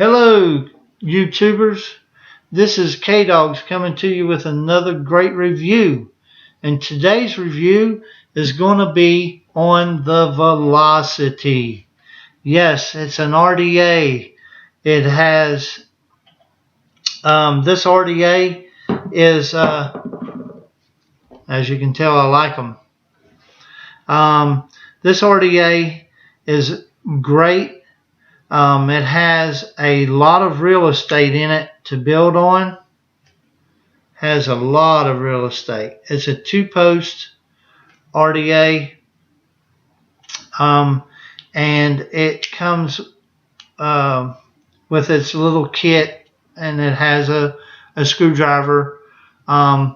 Hello, YouTubers. This is K-Dogs coming to you with another great review. And today's review is going to be on the Velocity. Yes, it's an RDA. It has, this RDA is, as you can tell, I like them. This RDA is great. It has a lot of real estate in it to build on. Has a lot of real estate. It's a 2-post RDA, and it comes with its little kit, and it has a screwdriver, and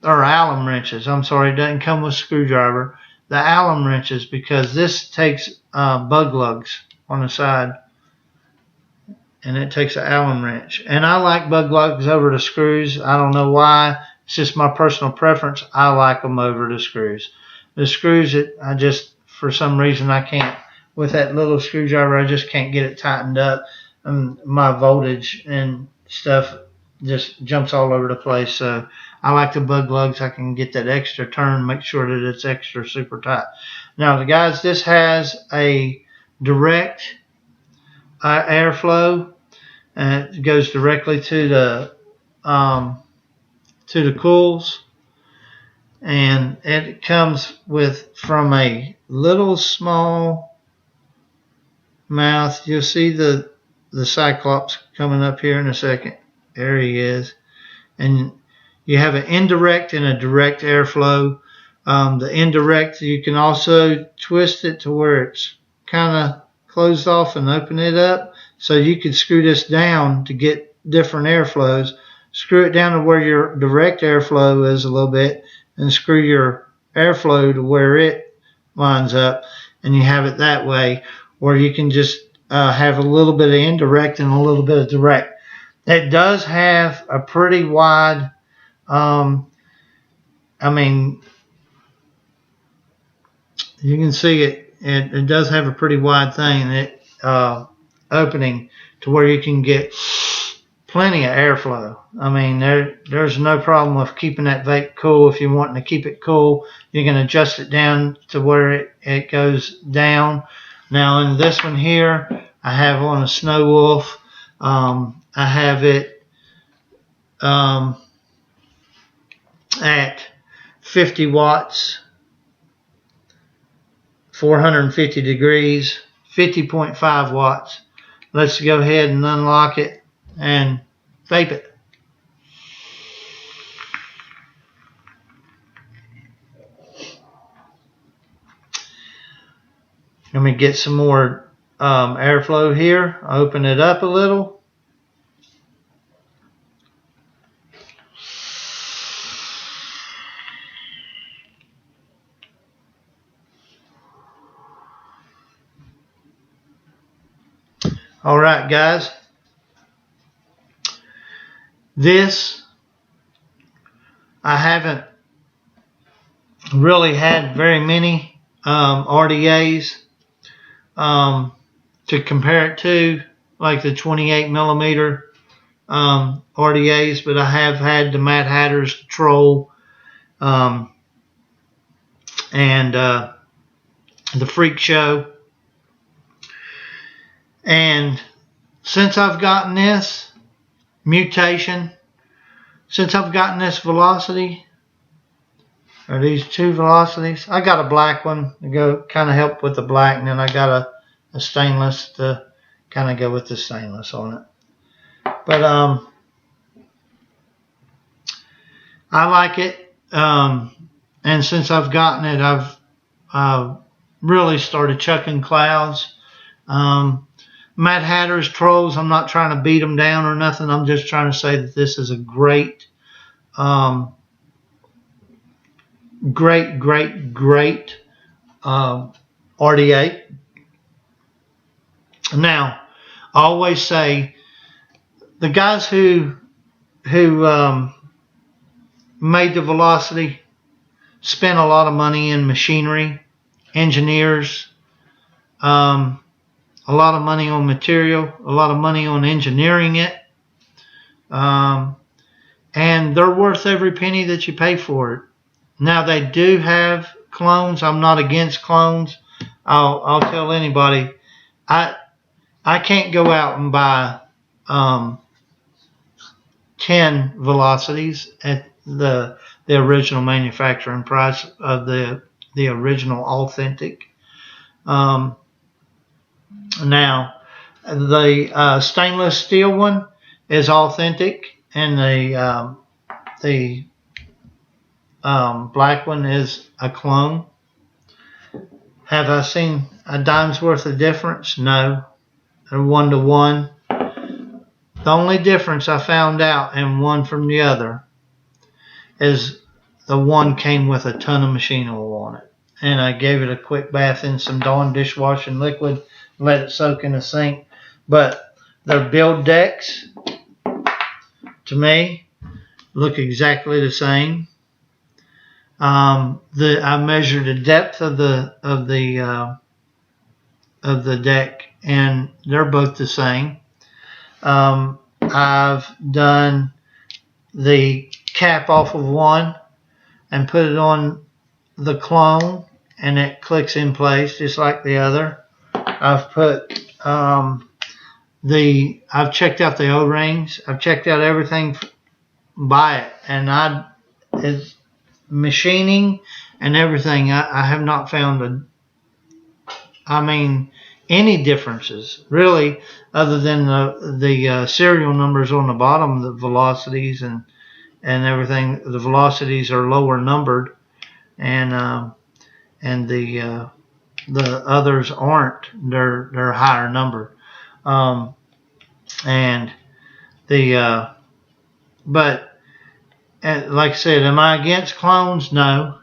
or Allen wrenches. I'm sorry, it doesn't come with screwdriver. The Allen wrenches, because this takes bug lugs on the side, and it takes an Allen wrench. And I like bug lugs over the screws. I don't know why. It's just my personal preference. I like them over the screws. The screws, I just, for some reason, I can't, with that little screwdriver, I just can't get it tightened up. And my voltage and stuff just jumps all over the place. So I like the bug lugs. I can get that extra turn, make sure that it's extra super tight. Now, guys, this has a direct airflow, and it goes directly to the coils, and it comes from a little small mouth. You'll see the Cyclops coming up here in a second. There he is. And you have an indirect and a direct airflow. The indirect, you can also twist it to where it's kind of closed off and open it up. So you could screw this down to get different airflows. Screw it down to where your direct airflow is a little bit, and screw your airflow to where it lines up, and you have it that way. Or you can just have a little bit of indirect and a little bit of direct. It does have a pretty wide, I mean, you can see it does have a pretty wide thing, opening to where you can get plenty of airflow. I mean, there's no problem with keeping that vape cool. If you're wanting to keep it cool, you can adjust it down to where it goes down. Now, in this one here, I have on a Snow Wolf. I have it at 50 watts, 450 degrees, 50.5 watts. Let's go ahead and unlock it and vape it. Let me get some more airflow here. Open it up a little. All right, guys. This, I haven't really had very many RDAs to compare it to, like the 28 millimeter RDAs, but I have had the Mad Hatter's Troll and the Freak Show. And since I've gotten this mutation, since I've gotten this Velocity, or these two Velocities, I got a black one to go kind of help with the black, and then I got a stainless to kind of go with the stainless on it. But I like it, and since I've gotten it, I've really started chucking clouds. Mad Hatter's Trolls, I'm not trying to beat them down or nothing. I'm just trying to say that this is a great, great RDA. Now, I always say the guys who made the Velocity spent a lot of money in machinery, engineers, a a lot of money on material, a lot of money on engineering it. And they're worth every penny that you pay for it. Now, they do have clones. I'm not against clones. I'll tell anybody, I can't go out and buy 10 velocities at the original manufacturing price of the original authentic. Now, the stainless steel one is authentic, and the black one is a clone. Have I seen a dime's worth of difference? No. They're 1-to-1. The only difference I found out in one from the other is the one came with a ton of machine oil on it. And I gave it a quick bath in some Dawn dishwashing liquid, let it soak in the sink. But their build decks, to me, look exactly the same. I measured the depth of the deck, and they're both the same. I've done the cap off of one and put it on the clone, and it clicks in place just like the other. I've put I've checked out the O-rings. I've checked out everything by it, and it's machining and everything. I have not found any differences really, other than the serial numbers on the bottom, the velocities and everything. The velocities are lower numbered, and the others aren't. They're higher numbered. And the but like I said, am I against clones? No.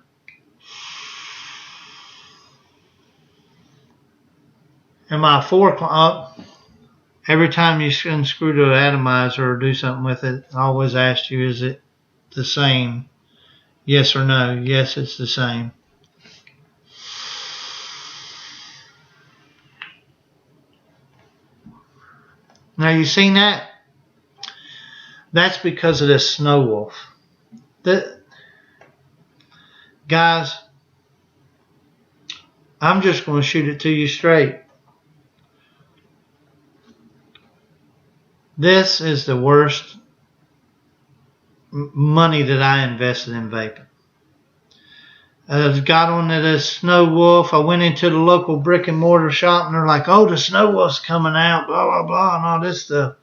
Am I for clones? Every time you unscrew the atomizer or do something with it, I always ask you, is it the same? Yes or no? Yes, it's the same. Now, you seen that? That's because of this Snow Wolf. Guys, I'm just going to shoot it to you straight. This is the worst money that I invested in vaping. I got on to this Snow Wolf. I went into the local brick and mortar shop, and they're like, oh, the Snow Wolf's coming out, blah, blah, blah, and all this stuff.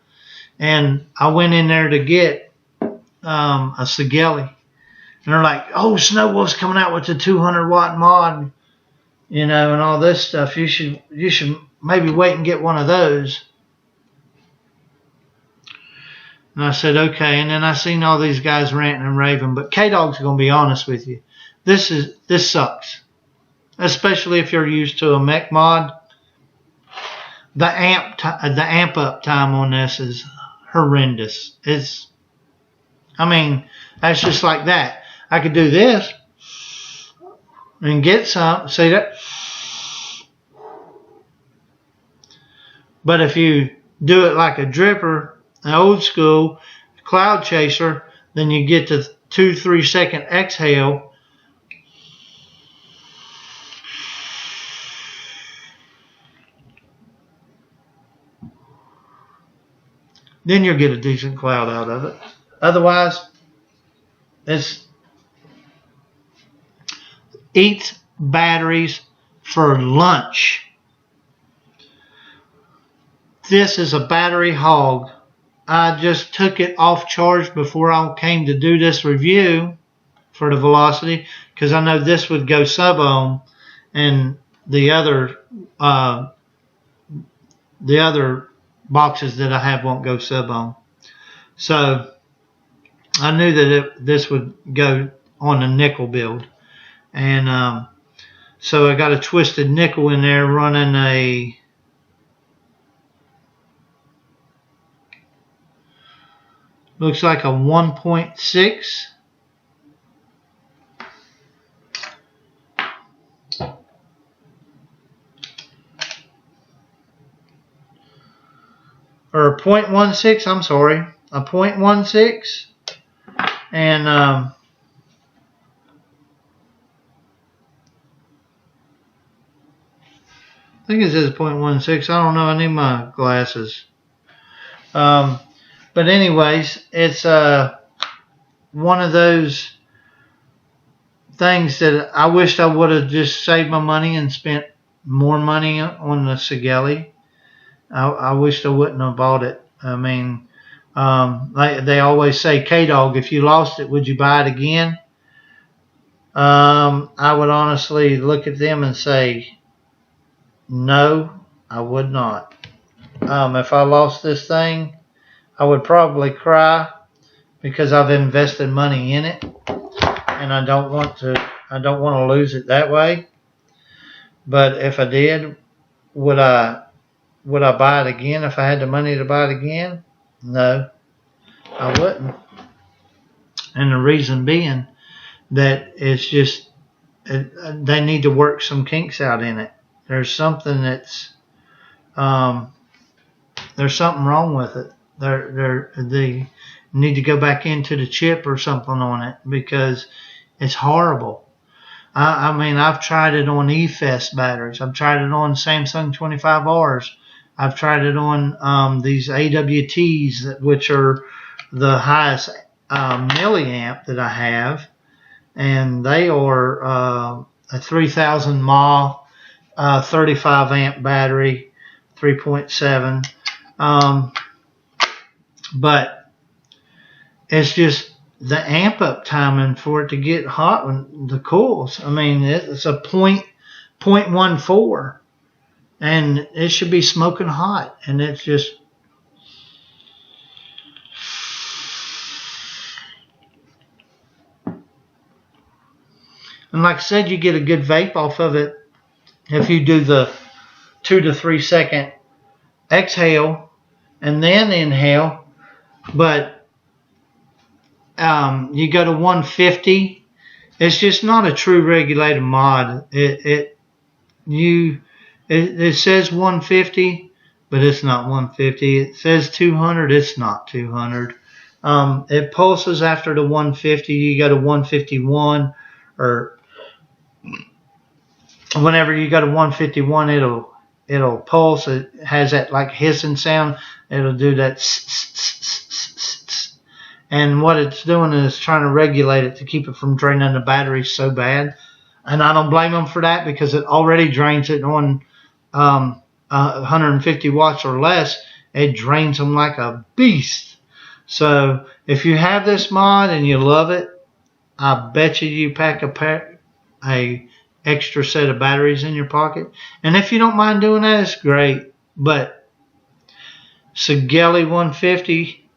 And I went in there to get a Sigelli. And they're like, oh, Snow Wolf's coming out with the 200-watt mod, and all this stuff. You should maybe wait and get one of those. And I said, okay. And then I seen all these guys ranting and raving. But K-Dog's going to be honest with you. This sucks. Especially if you're used to a mech mod. The amp up time on this is horrendous. That's just like that. I could do this and get some. See that? But if you do it like a dripper, an old school cloud chaser, then you get the 2-3 second exhale. Then you'll get a decent cloud out of it. Otherwise, it's eats batteries for lunch. This is a battery hog. I just took it off charge before I came to do this review for the Velocity, because I know this would go sub-ohm and the other boxes that I have won't go sub-ohm. So I knew that this would go on a nickel build. And so I got a twisted nickel in there running a looks like a 1.6. or 0.16, I'm sorry, a 0.16, and I think it says 0.16. I don't know. I need my glasses. But anyways, it's one of those things that I wished I would have just saved my money and spent more money on the Sigelli. I wished I wouldn't have bought it. I mean, like they always say, K-Dog, if you lost it, would you buy it again? I would honestly look at them and say, no, I would not. If I lost this thing, I would probably cry because I've invested money in it, and I don't want to lose it that way. But if I did, would I buy it again if I had the money to buy it again? No, I wouldn't. And the reason being that it's just they need to work some kinks out in it. There's something that's there's something wrong with it. They need to go back into the chip or something on it because it's horrible. I mean, I've tried it on eFest batteries. I've tried it on Samsung 25Rs. I've tried it on these AWTs, which are the highest milliamp that I have, and they are a 3000 mAh 35 amp battery, 3.7. But it's just the amp up timing for it to get hot when the coils. I mean, it's a 0.14, and it should be smoking hot, and it's just. And like I said, you get a good vape off of it if you do the 2 to 3 second exhale and then inhale. But you go to 150. It's just not a true regulated mod. It says 150, but it's not 150. It says 200. It's not 200. It pulses after the 150. You go to 151, or whenever you go to 151, it'll pulse. It has that like hissing sound. It'll do that, and what it's doing is trying to regulate it to keep it from draining the battery so bad. And I don't blame them for that because it already drains it on 150 watts or less. It drains them like a beast. So if you have this mod and you love it, I bet you pack a extra set of batteries in your pocket. And if you don't mind doing that, it's great. But Sigelli 150,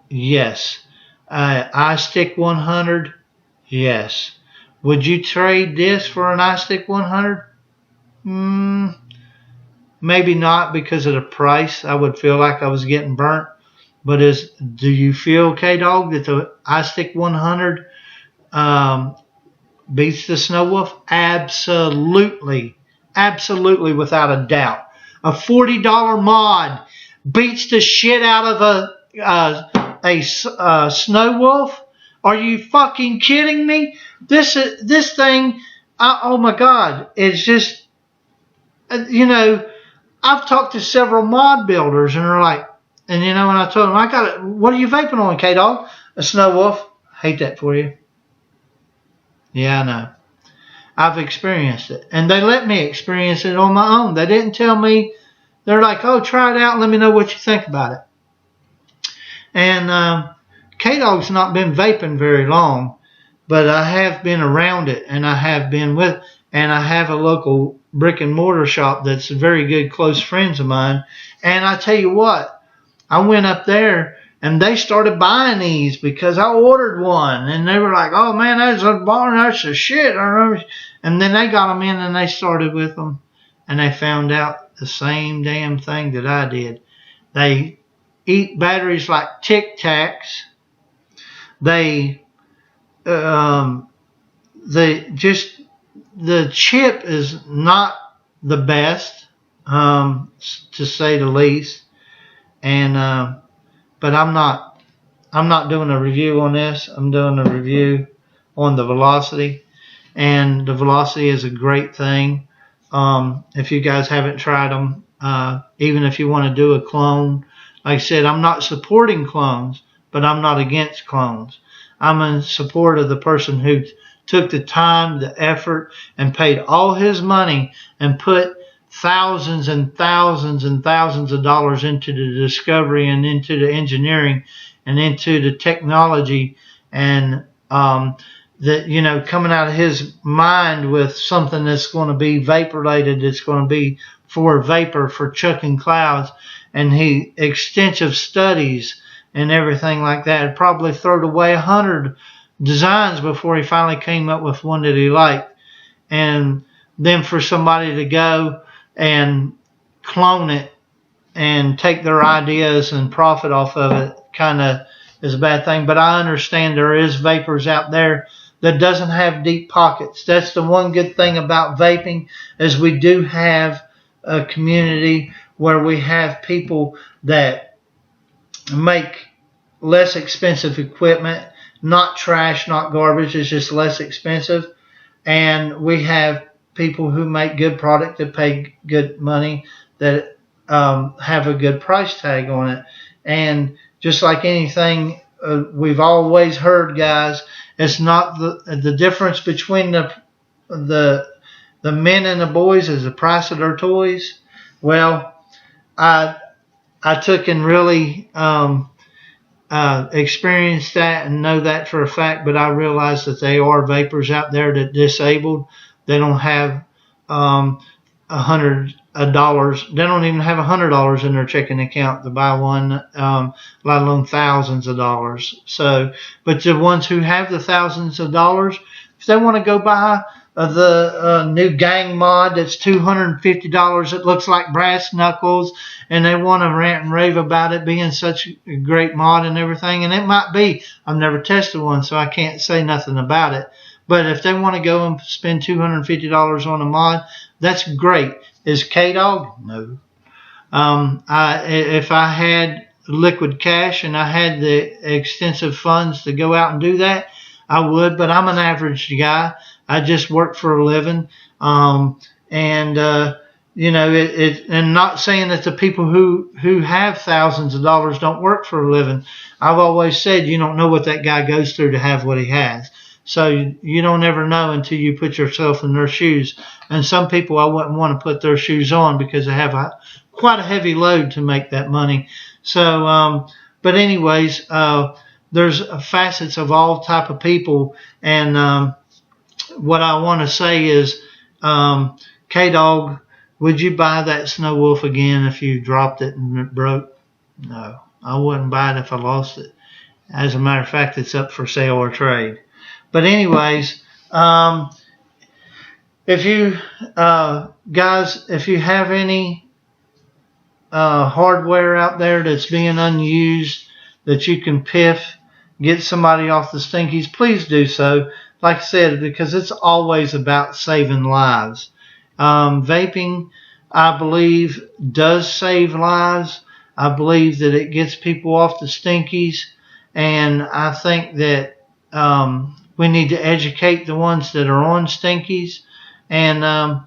yes. iStick 100, yes. Would you trade this for an iStick 100? Maybe not because of the price. I would feel like I was getting burnt. But do you feel, K-Dog, that the iStick 100 beats the Snow Wolf? Absolutely. Absolutely, without a doubt. A $40 mod beats the shit out of a Snow Wolf? Are you fucking kidding me? This thing, oh my God, it's just, I've talked to several mod builders and they're like, and when I told them, I got it, what are you vaping on, K-Dog? A Snow Wolf. Hate that for you. Yeah, I know. I've experienced it. And they let me experience it on my own. They didn't tell me. They're like, oh, try it out and let me know what you think about it. And K-Dog's not been vaping very long, but I have been around it, and I have been with, and I have a local brick and mortar shop that's very good close friends of mine. And I tell you what, I went up there and they started buying these because I ordered one, and they were like, oh man, that's a shit. And then they got them in and they started with them, and they found out the same damn thing that I did. They eat batteries like Tic Tacs. The chip is not the best, to say the least. and but I'm not doing a review on this. I'm doing a review on the Velocity, and the Velocity is a great thing. If you guys haven't tried them, even if you want to do a clone, like I said, I'm not supporting clones, but I'm not against clones. I'm in support of the person who took the time, the effort, and paid all his money and put thousands and thousands and thousands of dollars into the discovery and into the engineering and into the technology, and that, you know, coming out of his mind with something that's going to be vaporated, it's going to be for vapor, for chucking clouds, and he extensive studies and everything like that. Probably thrown away 100 designs before he finally came up with one that he liked. And then for somebody to go and clone it and take their ideas and profit off of it kind of is a bad thing. But I understand there is vapors out there that doesn't have deep pockets. That's the one good thing about vaping, is we do have a community where we have people that make less expensive equipment, not trash, not garbage. It's just less expensive. And we have people who make good product that pay good money, that have a good price tag on it. And just like anything, we've always heard, guys, it's not the difference between the men and the boys is the price of their toys. Well, I took and really experienced that and know that for a fact, but I realized that they are vapors out there that disabled. They don't have $100. They don't even have $100 in their checking account to buy one, let alone thousands of dollars. So, but the ones who have the thousands of dollars, if they want to go buy the new gang mod that's $250, it looks like brass knuckles, and they want to rant and rave about it being such a great mod and everything, and it might be. I've never tested one, so I can't say nothing about it. But if they want to go and spend $250 on a mod, that's great. Is K-Dog? No. If I had liquid cash and I had the extensive funds to go out and do that, I would, but I'm an average guy. I just work for a living. You know, and not saying that the people who have thousands of dollars don't work for a living. I've always said you don't know what that guy goes through to have what he has. So you don't ever know until you put yourself in their shoes. And some people I wouldn't want to put their shoes on because they have quite a heavy load to make that money. So, but anyways, there's facets of all type of people. And what I want to say is, K-Dog, would you buy that Snow Wolf again if you dropped it and it broke? No, I wouldn't buy it if I lost it. As a matter of fact, it's up for sale or trade. But anyways, if you guys, if you have any hardware out there that's being unused that you can piff, get somebody off the stinkies, please do so. Like I said, because it's always about saving lives. Vaping, I believe, does save lives. I believe that it gets people off the stinkies, and I think that we need to educate the ones that are on stinkies. And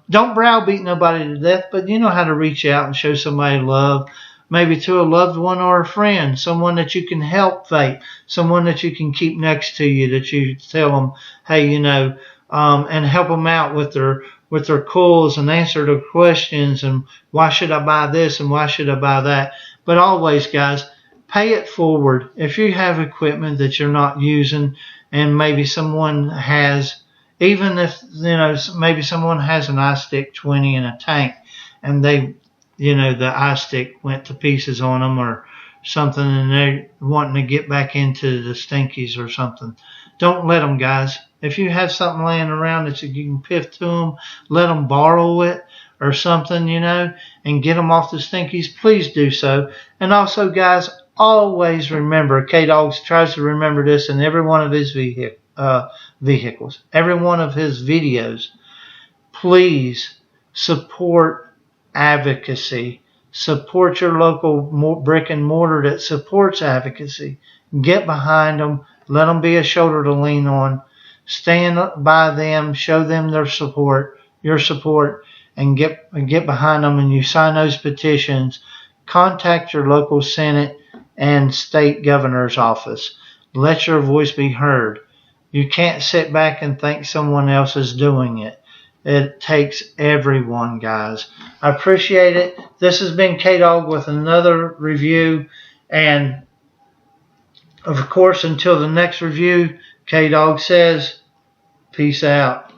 don't browbeat nobody to death, but you know how to reach out and show somebody love, maybe to a loved one or a friend, someone that you can help vape, someone that you can keep next to you, that you tell them, hey, you know, and help them out with their calls and answer their questions and why should I buy this and why should I buy that. But always, guys, pay it forward. If you have equipment that you're not using and maybe someone has, even if, you know, maybe someone has an iStick 20 in a tank and they, you know, the iStick went to pieces on them or something and they're wanting to get back into the stinkies or something, don't let them, guys. If you have something laying around that you can piff to them, let them borrow it or something, you know, and get them off the stinkies, please do so. And also, guys, always remember, K-Dogs tries to remember this in every one of his vehicles, every one of his videos. Please support advocacy. Support your local brick and mortar that supports advocacy. Get behind them. Let them be a shoulder to lean on. Stand by them. Show them their support, your support, and get behind them. And you sign those petitions. Contact your local Senate and state governor's office. Let your voice be heard. You can't sit back and think someone else is doing it. It takes everyone, guys. I appreciate it. This has been K-Dog with another review. And, of course, until the next review, K-Dog says, peace out.